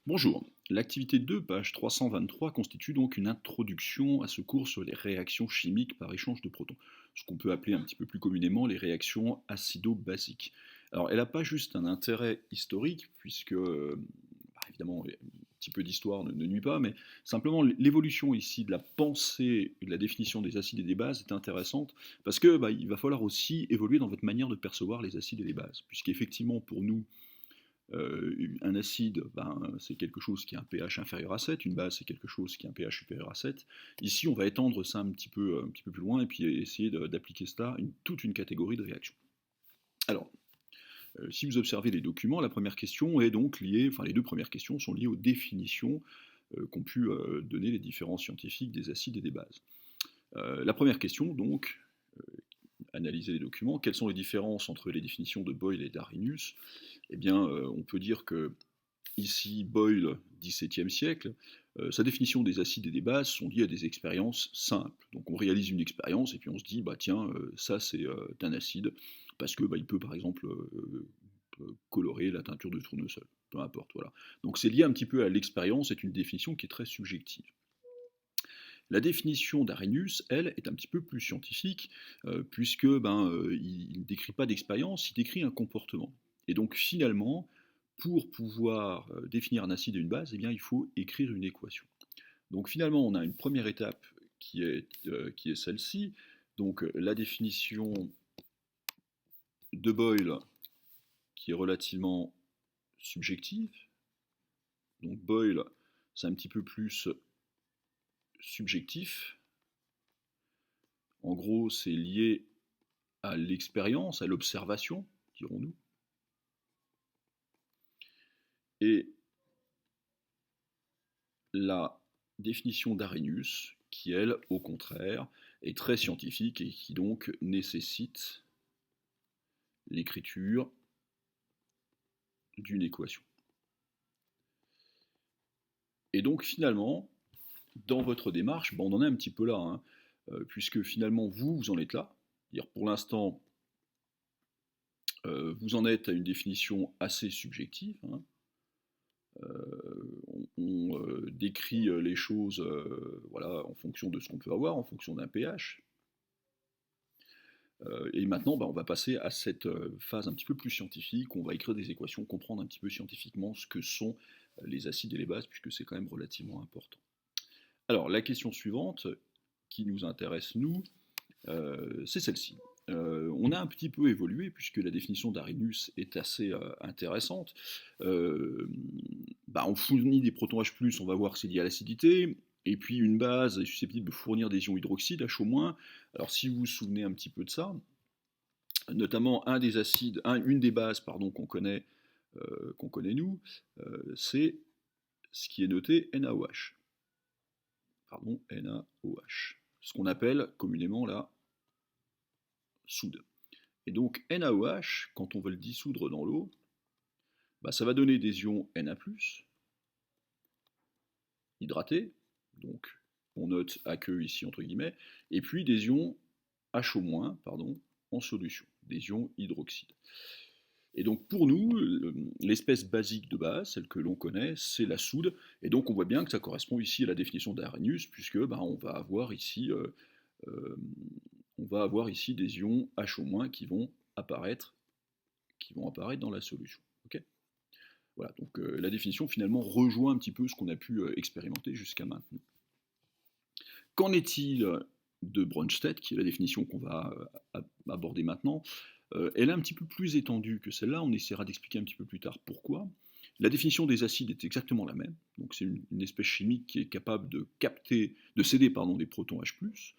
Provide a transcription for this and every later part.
Bonjour. L'activité 2, page 323, constitue donc une introduction à ce cours sur les réactions chimiques par échange de protons, ce qu'on peut appeler un petit peu plus communément les réactions acido-basiques. Alors, elle n'a pas juste un intérêt historique, puisque, évidemment, un petit peu d'histoire ne nuit pas, mais simplement l'évolution ici de la pensée et de la définition des acides et des bases est intéressante, parce que il va falloir aussi évoluer dans votre manière de percevoir les acides et les bases, puisqu'effectivement, pour nous, un acide, c'est quelque chose qui a un pH inférieur à 7, une base c'est quelque chose qui a un pH supérieur à 7. Ici, on va étendre ça un petit peu plus loin et puis essayer d'appliquer ça à toute une catégorie de réactions. Alors, si vous observez les documents, la première question est donc liée, enfin les deux premières questions sont liées aux définitions qu'ont pu donner les différents scientifiques des acides et des bases. La première question, donc, analyser les documents, quelles sont les différences entre les définitions de Boyle et d'Arrhenius? Eh bien, on peut dire que ici, Boyle, XVIIe siècle, sa définition des acides et des bases sont liées à des expériences simples. Donc on réalise une expérience et puis on se dit, tiens, ça c'est un acide, parce que il peut par exemple colorer la teinture de tournesol, peu importe, voilà. Donc c'est lié un petit peu à l'expérience, c'est une définition qui est très subjective. La définition d'Arrhenius, elle, est un petit peu plus scientifique, puisque il ne décrit pas d'expérience, il décrit un comportement. Et donc finalement, pour pouvoir définir un acide et une base, eh bien, il faut écrire une équation. Donc finalement, on a une première étape qui est celle-ci. Donc la définition de Boyle, qui est relativement subjective. Donc Boyle, c'est un petit peu plus subjectif. En gros, c'est lié à l'expérience, à l'observation, dirons-nous. Et la définition d'Arrhenius, qui elle, au contraire, est très scientifique et qui donc nécessite l'écriture d'une équation. Et donc finalement, dans votre démarche, on en est un petit peu là, puisque finalement vous en êtes là. C'est-à-dire pour l'instant, vous en êtes à une définition assez subjective. On décrit les choses voilà, en fonction de ce qu'on peut avoir, en fonction d'un pH. Et maintenant, on va passer à cette phase un petit peu plus scientifique, où on va écrire des équations, comprendre un petit peu scientifiquement ce que sont les acides et les bases, puisque c'est quand même relativement important. Alors, la question suivante, qui nous intéresse, nous, c'est celle-ci. On a un petit peu évolué, puisque la définition d'Arrhenius est assez intéressante. On fournit des protons H+, on va voir que c'est lié à l'acidité, et puis une base est susceptible de fournir des ions hydroxydes, H-. Alors si vous vous souvenez un petit peu de ça, notamment une des bases qu'on connaît nous, c'est ce qui est noté NaOH. Pardon, NaOH. Ce qu'on appelle communément la soude. Et donc NaOH, quand on veut le dissoudre dans l'eau, ça va donner des ions Na+, hydratés, donc on note aqueux ici entre guillemets, et puis des ions HO-, en solution, des ions hydroxydes. Et donc pour nous, l'espèce basique de base, celle que l'on connaît, c'est la soude, et donc on voit bien que ça correspond ici à la définition d'Arrhenius, puisque on va avoir ici des ions HO- qui vont apparaître dans la solution. Okay, voilà, donc la définition finalement rejoint un petit peu ce qu'on a pu expérimenter jusqu'à maintenant. Qu'en est-il de Bronsted, qui est la définition qu'on va aborder maintenant? Elle est un petit peu plus étendue que celle-là, on essaiera d'expliquer un petit peu plus tard pourquoi. La définition des acides est exactement la même, donc c'est une espèce chimique qui est capable de céder des protons H+.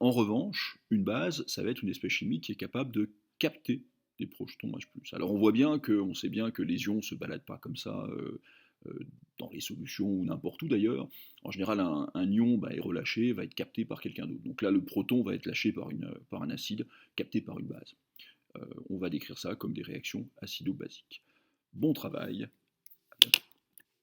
En revanche, une base, ça va être une espèce chimique qui est capable de capter des protons H+. Alors on sait bien que les ions ne se baladent pas comme ça dans les solutions ou n'importe où d'ailleurs. En général, un ion est relâché, va être capté par quelqu'un d'autre. Donc là, le proton va être lâché par un acide, capté par une base. On va décrire ça comme des réactions acido-basiques. Bon travail.